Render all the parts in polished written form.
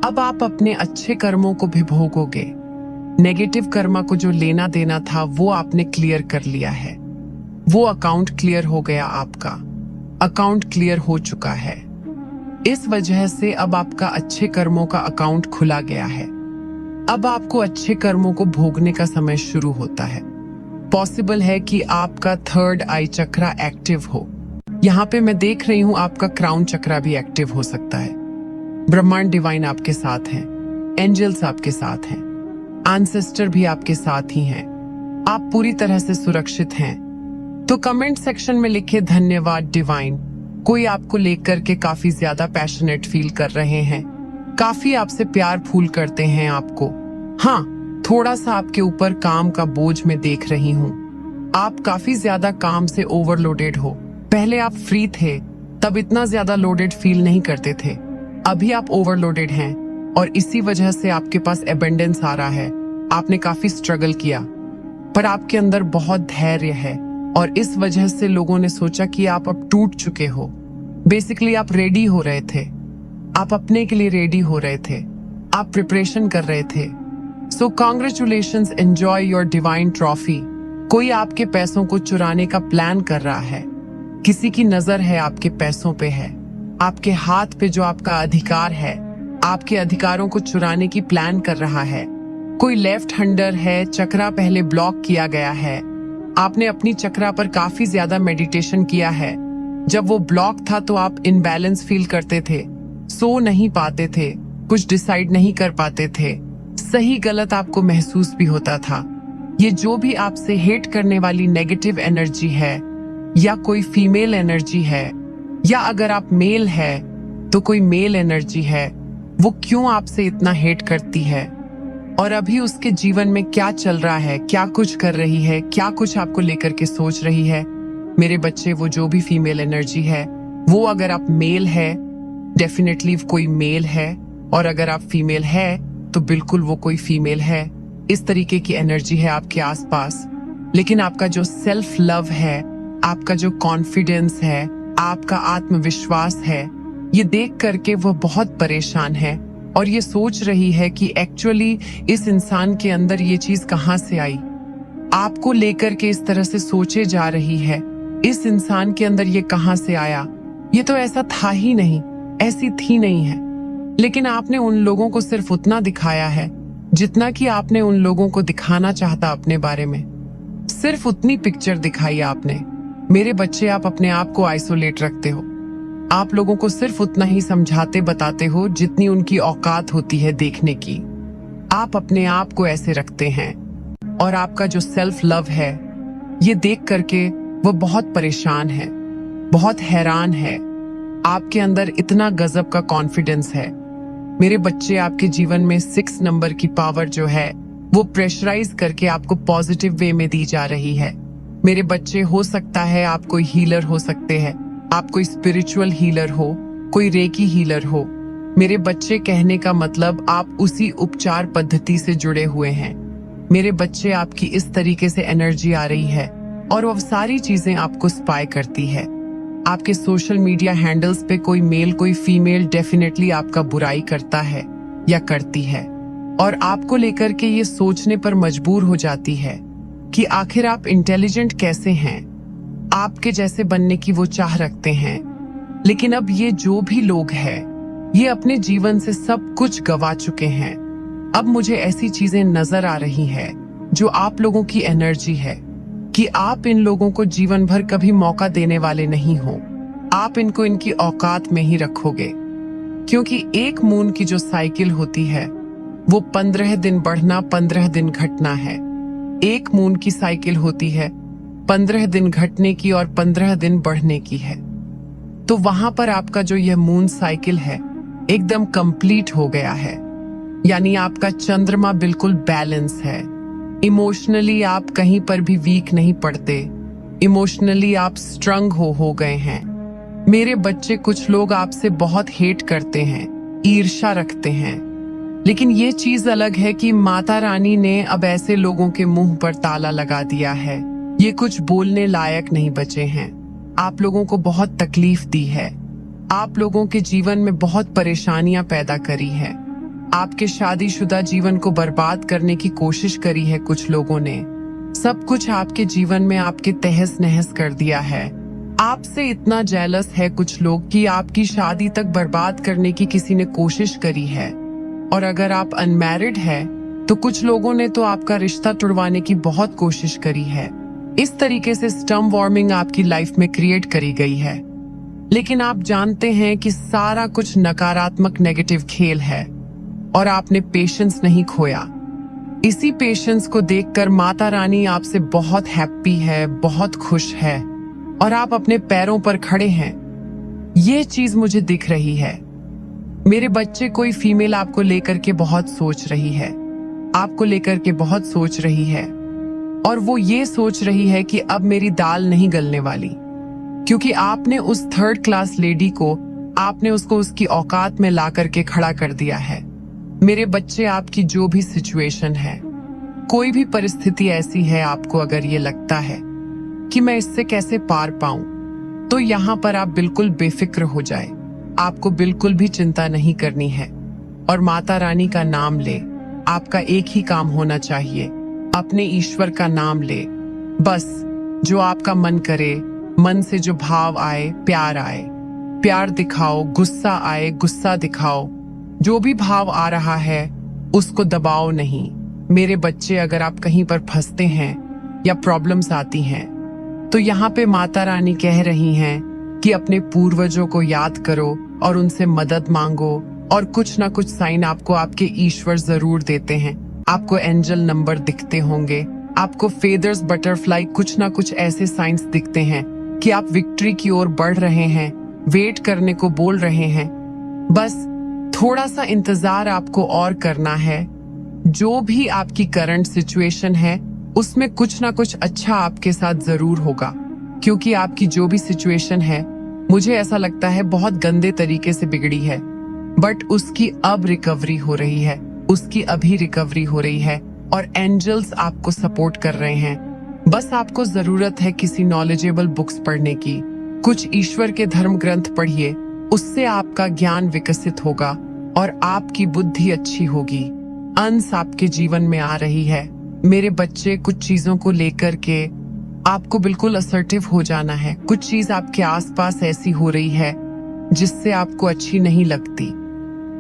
अब आप अपने अच्छे कर्मों को भी भोगोगे। नेगेटिव कर्मा को जो लेना देना था वो आपने क्लियर कर लिया है। वो अकाउंट क्लियर हो गया, आपका अकाउंट क्लियर हो चुका है। इस वजह से अब आपका अच्छे कर्मों का अकाउंट खुला गया है। अब आपको अच्छे कर्मों को भोगने का समय शुरू होता है। पॉसिबल है कि आपका थर्ड आई चक्रा एक्टिव हो। यहाँ पे मैं देख रही हूँ आपका क्राउन चक्रा भी एक्टिव हो सकता है। ब्रह्मांड डिवाइन आपके साथ हैं, एंजल्स आपके साथ हैं, एंसेस्टर भी आपके साथ ही हैं। आप पूरी तरह से सुरक्षित हैं। तो कमेंट सेक्शन में लिखे धन्यवाद डिवाइन। कोई आपको लेकर के काफी ज्यादा पैशनेट फील कर रहे हैं, काफी आपसे प्यार फूल करते हैं आपको। हाँ, थोड़ा सा आपके ऊपर काम का बोझ मैं देख रही हूँ। आप काफी ज्यादा काम से ओवरलोडेड हो। पहले आप फ्री थे तब इतना ज्यादा लोडेड फील नहीं करते थे। अभी आप ओवरलोडेड हैं और इसी वजह से आपके पास एबंडेंस आ रहा है। आपने काफी स्ट्रगल किया पर आपके अंदर बहुत धैर्य है और इस वजह से लोगों ने सोचा कि आप अब टूट चुके हो। बेसिकली आप रेडी हो रहे थे, आप अपने के लिए रेडी हो रहे थे, आप प्रिपरेशन कर रहे थे। सो congratulations, enjoy your divine trophy. कोई आपके पैसों को चुराने का प्लान कर रहा है। किसी की नजर है आपके पैसों पे है, आपके हाथ पे जो आपका अधिकार है, आपके अधिकारों को चुराने की प्लान कर रहा है। कोई लेफ्ट हैंडर है, चक्रा पहले ब्लॉक किया गया है। आपने अपनी चक्रा पर काफी ज्यादा मेडिटेशन किया है। जब वो ब्लॉक था तो आप इनबैलेंस फील करते थे, सो नहीं पाते थे, कुछ डिसाइड नहीं कर पाते थे, सही गलत आपको महसूस भी होता था। ये जो भी आपसे हेट करने वाली नेगेटिव एनर्जी है या कोई फीमेल एनर्जी है या अगर आप मेल है तो कोई मेल एनर्जी है, वो क्यों आपसे इतना हेट करती है और अभी उसके जीवन में क्या चल रहा है, क्या कुछ कर रही है, क्या कुछ आपको लेकर के सोच रही है। मेरे बच्चे, वो जो भी फीमेल एनर्जी है, वो अगर आप मेल है डेफिनेटली कोई मेल है और अगर आप फीमेल है तो बिल्कुल वो कोई फीमेल है। इस तरीके की एनर्जी है आपके आसपास। लेकिन आपका जो सेल्फ लव है, आपका जो कॉन्फिडेंस है, आपका आत्मविश्वास है, ये देख करके वो बहुत परेशान है और ये सोच रही है कि एक्चुअली इस इंसान के अंदर ये चीज कहाँ से आई। आपको लेकर के इस तरह से सोचे जा रही है, इस इंसान के अंदर ये कहाँ से आया, ये तो ऐसा था ही नहीं, ऐसी थी नहीं है। लेकिन आपने उन लोगों को सिर्फ उतना दिखाया है जितना कि आपने उन लोगों को दिखाना चाहता अपने बारे में। सिर्फ उतनी पिक्चर दिखाई आपने। मेरे बच्चे, आप अपने आप को आइसोलेट रखते हो। आप लोगों को सिर्फ उतना ही समझाते बताते हो जितनी उनकी औकात होती है देखने की। आप अपने आप को ऐसे रखते हैं और आपका जो सेल्फ लव है, ये देख करके वो बहुत परेशान है, बहुत हैरान है। आपके अंदर इतना गजब का कॉन्फिडेंस है। मेरे बच्चे, आपके जीवन में 6 नंबर की पावर जो है वो प्रेशराइज करके आपको पॉजिटिव वे में दी जा रही है। मेरे बच्चे, हो सकता है आप कोई हीलर हो सकते हैं, आप कोई स्पिरिचुअल हीलर हो, कोई रेकी हीलर हो। मेरे बच्चे, कहने का मतलब आप उसी उपचार पद्धति से जुड़े हुए हैं। मेरे बच्चे, आपकी इस तरीके से एनर्जी आ रही है और वो सारी चीजें आपको स्पाई करती है। आपके सोशल मीडिया हैंडल्स पे कोई मेल कोई फीमेल डेफिनेटली आपका बुराई करता है या करती है और आपको लेकर के ये सोचने पर मजबूर हो जाती है कि आखिर आप इंटेलिजेंट कैसे हैं, आपके जैसे बनने की वो चाह रखते हैं। लेकिन अब ये जो भी लोग हैं, ये अपने जीवन से सब कुछ गवा चुके हैं। अब मुझे ऐसी चीजें नजर आ रही है जो आप लोगों की एनर्जी है कि आप इन लोगों को जीवन भर कभी मौका देने वाले नहीं हो। आप इनको इनकी औकात में ही रखोगे, क्योंकि एक मून की जो साइकिल होती है वो 15 दिन बढ़ना 15 दिन घटना है। एक मून की साइकिल होती है 15 दिन घटने की और 15 दिन बढ़ने की है। तो वहां पर आपका जो यह मून साइकिल है एकदम कंप्लीट हो गया है, यानी आपका चंद्रमा बिल्कुल बैलेंस है। इमोशनली आप कहीं पर भी वीक नहीं पड़ते, इमोशनली आप स्ट्रंग हो गए हैं। मेरे बच्चे, कुछ लोग आपसे बहुत हेट करते हैं, ईर्ष्या रखते हैं, लेकिन ये चीज अलग है कि माता रानी ने अब ऐसे लोगों के मुंह पर ताला लगा दिया है। ये कुछ बोलने लायक नहीं बचे हैं। आप लोगों को बहुत तकलीफ दी है, आप लोगों के जीवन में बहुत परेशानियां पैदा करी है। आपके शादीशुदा जीवन को बर्बाद करने की कोशिश करी है कुछ लोगों ने। सब कुछ आपके जीवन में आपके तहस नहस कर दिया है। आपसे इतना जेलस है कुछ लोग कि आपकी शादी तक बर्बाद करने की किसी ने कोशिश करी है। और अगर आप अनमैरिड है तो कुछ लोगों ने तो आपका रिश्ता तुड़वाने की बहुत कोशिश करी है। इस तरीके से स्टर्म वार्मिंग आपकी लाइफ में क्रिएट करी गई है। लेकिन आप जानते हैं कि सारा कुछ नकारात्मक नेगेटिव खेल है और आपने पेशेंस नहीं खोया। इसी पेशेंस को देखकर माता रानी आपसे बहुत हैप्पी है, बहुत खुश है और आप अपने पैरों पर खड़े हैं। ये चीज मुझे दिख रही है। मेरे बच्चे, कोई फीमेल आपको लेकर के बहुत सोच रही है, आपको लेकर के बहुत सोच रही है और वो ये सोच रही है कि अब मेरी दाल नहीं गलने वाली, क्योंकि आपने उस थर्ड क्लास लेडी को, आपने उसको उसकी औकात में ला करके खड़ा कर दिया है। मेरे बच्चे, आपकी जो भी सिचुएशन है, कोई भी परिस्थिति ऐसी है, आपको अगर ये लगता है कि मैं इससे कैसे पार पाऊं, तो यहाँ पर आप बिल्कुल बेफिक्र हो जाए। आपको बिल्कुल भी चिंता नहीं करनी है और माता रानी का नाम ले। आपका एक ही काम होना चाहिए, अपने ईश्वर का नाम ले। बस जो आपका मन करे, मन से जो भाव आए, प्यार आए, प्यार दिखाओ, गुस्सा आए, गुस्सा दिखाओ। जो भी भाव आ रहा है उसको दबाओ नहीं। मेरे बच्चे, अगर आप कहीं पर फंसते हैं या प्रॉब्लम्स आती हैं, तो यहाँ पे माता रानी कह रही हैं कि अपने पूर्वजों को याद करो और उनसे मदद मांगो और कुछ ना कुछ साइन आपको आपके ईश्वर जरूर देते हैं। आपको एंजल नंबर दिखते होंगे, आपको फेदर्स, बटरफ्लाई, कुछ ना कुछ ऐसे साइंस दिखते हैं कि आप विक्ट्री की ओर बढ़ रहे हैं, वेट करने को बोल रहे हैं। बस थोड़ा सा इंतजार आपको और करना है। जो भी आपकी करंट सिचुएशन है उसमें कुछ ना कुछ अच्छा आपके साथ जरूर होगा, क्योंकि आपकी जो भी सिचुएशन है, मुझे ऐसा लगता है बहुत गंदे तरीके से बिगड़ी है, बट उसकी अब रिकवरी हो रही है, उसकी अभी रिकवरी हो रही है और एंजल्स आपको सपोर्ट कर रहे हैं। बस आपको जरूरत है किसी नॉलेजेबल बुक्स पढ़ने की, कुछ ईश्वर के धर्म ग्रंथ पढ़िए, उससे आपका ज्ञान विकसित होगा और आपकी बुद्धि अच्छी होगी। अंश आपके जीवन में आ रही है। मेरे बच्चे, कुछ चीजों को लेकर के आपको बिल्कुल असर्टिव हो जाना है। कुछ चीज आपके आसपास ऐसी हो रही है जिससे आपको अच्छी नहीं लगती,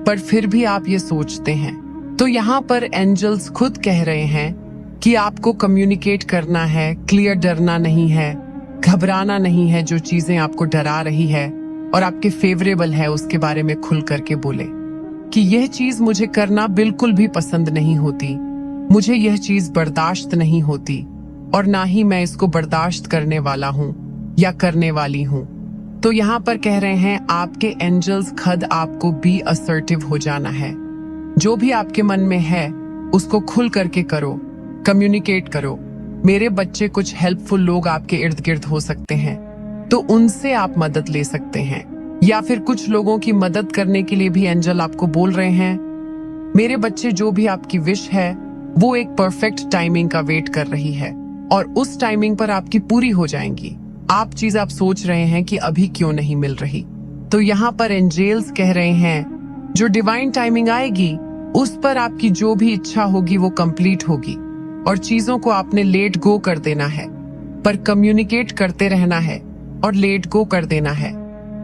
पर फिर भी आप ये सोचते हैं। तो यहाँ पर एंजल्स खुद कह रहे हैं कि आपको कम्युनिकेट करना है, क्लियर, डरना नहीं है, घबराना नहीं है। जो चीजें आपको डरा रही है और आपके फेवरेबल है, उसके बारे में खुल करके बोले कि यह चीज मुझे करना बिल्कुल भी पसंद नहीं होती, मुझे यह चीज बर्दाश्त नहीं होती और ना ही मैं इसको बर्दाश्त करने वाला हूँ या करने वाली हूँ। तो यहाँ पर कह रहे हैं आपके एंजल्स खुद आपको बी असर्टिव हो जाना है। जो भी आपके मन में है उसको खुल करके करो, कम्युनिकेट करो। मेरे बच्चे, कुछ हेल्पफुल लोग आपके इर्द गिर्द हो सकते हैं, तो उनसे आप मदद ले सकते हैं, या फिर कुछ लोगों की मदद करने के लिए भी एंजल आपको बोल रहे हैं। मेरे बच्चे, जो भी आपकी विश है वो एक परफेक्ट टाइमिंग का वेट कर रही है और उस टाइमिंग पर आपकी पूरी हो जाएंगी। आप सोच रहे हैं कि अभी क्यों नहीं मिल रही, तो यहाँ पर एंजल्स कह रहे हैं जो डिवाइन टाइमिंग आएगी उस पर आपकी जो भी इच्छा होगी वो कंप्लीट होगी और चीजों को आपने लेट गो कर देना है, पर कम्युनिकेट करते रहना है और लेट गो कर देना है।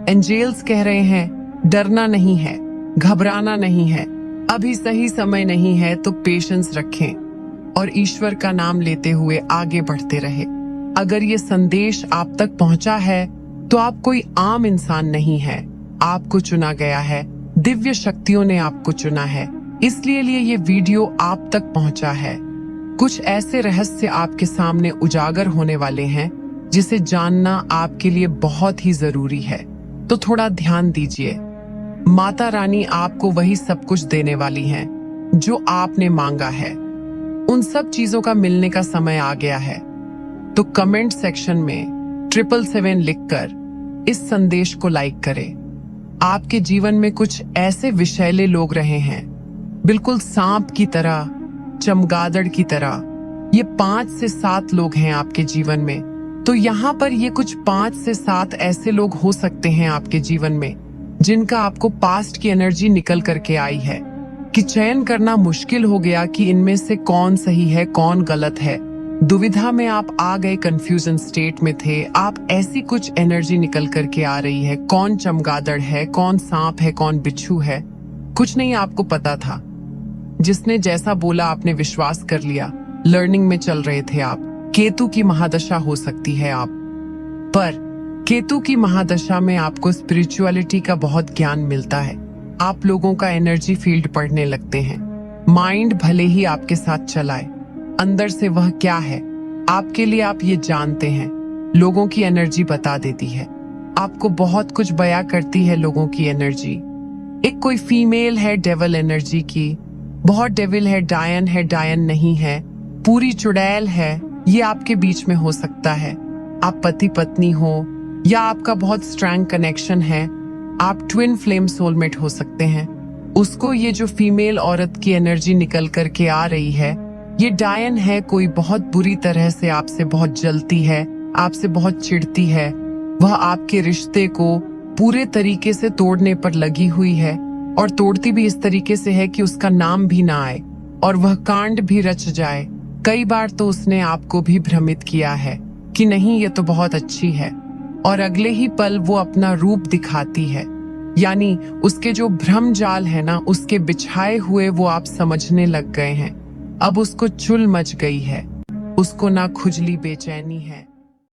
एंजल्स कह रहे हैं डरना नहीं है, घबराना नहीं है, अभी सही समय नहीं है, तो पेशेंस रखें और ईश्वर का नाम लेते हुए आगे बढ़ते रहे। अगर ये संदेश आप तक पहुंचा है तो आप कोई आम इंसान नहीं है, आपको चुना गया है, दिव्य शक्तियों ने आपको चुना है, इसलिए ये वीडियो आप तक पहुंचा है। कुछ ऐसे रहस्य आपके सामने उजागर होने वाले हैं जिसे जानना आपके लिए बहुत ही जरूरी है, तो थोड़ा ध्यान दीजिए। माता रानी आपको वही सब कुछ देने वाली हैं जो आपने मांगा है। उन सब चीजों का मिलने का समय आ गया है। तो कमेंट सेक्शन में 777 लिखकर इस संदेश को लाइक करें। आपके जीवन में कुछ ऐसे विषैले लोग रहे हैं, बिल्कुल सांप की तरह, चमगादड़ की तरह। ये 5 से 7 लोग हैं आपके जीवन में। तो यहाँ पर ये कुछ 5 से 7 ऐसे लोग हो सकते हैं आपके जीवन में जिनका आपको पास्ट की एनर्जी निकल करके आई है। कि चयन करना मुश्किल हो गया कि इनमें से कौन सही है कौन गलत है। दुविधा में आप आ गए, कंफ्यूजन स्टेट में थे आप। ऐसी कुछ एनर्जी निकल करके आ रही है, कौन चमगादड़ है, कौन सांप है, कौन बिच्छू है, कुछ नहीं आपको पता था। जिसने जैसा बोला आपने विश्वास कर लिया। लर्निंग में चल रहे थे आप। केतु की महादशा हो सकती है आप पर। केतु की महादशा में आपको स्पिरिचुअलिटी का बहुत ज्ञान मिलता है। आप लोगों का एनर्जी फील्ड पढ़ने लगते हैं। माइंड भले ही आपके साथ चलाए, अंदर से वह क्या है आपके लिए आप ये जानते हैं। लोगों की एनर्जी बता देती है आपको, बहुत कुछ बयां करती है लोगों की एनर्जी। एक कोई फीमेल है डेविल एनर्जी की, बहुत डेविल है, डायन नहीं है, पूरी चुड़ैल है। ये आपके बीच में हो सकता है। आप पति पत्नी हो या आपका बहुत स्ट्रॉन्ग कनेक्शन है। आप ट्विन फ्लेम सोलमेट हो सकते हैं। उसको ये जो फीमेल औरत की एनर्जी निकल करके आ रही है, ये डायन है, कोई बहुत बुरी तरह से आपसे बहुत जलती है, आपसे बहुत चिढ़ती है। वह आपके रिश्ते को पूरे तरीके से तोड़ने पर लगी हुई है और तोड़ती भी इस तरीके से है कि उसका नाम भी ना आए और वह कांड भी रच जाए। कई बार तो उसने आपको भी भ्रमित किया है कि नहीं ये तो बहुत अच्छी है, और अगले ही पल वो अपना रूप दिखाती है। यानी उसके जो भ्रम जाल है ना, उसके बिछाए हुए वो आप समझने लग गए हैं। अब उसको चुल मच गई है, उसको ना खुजली बेचैनी है।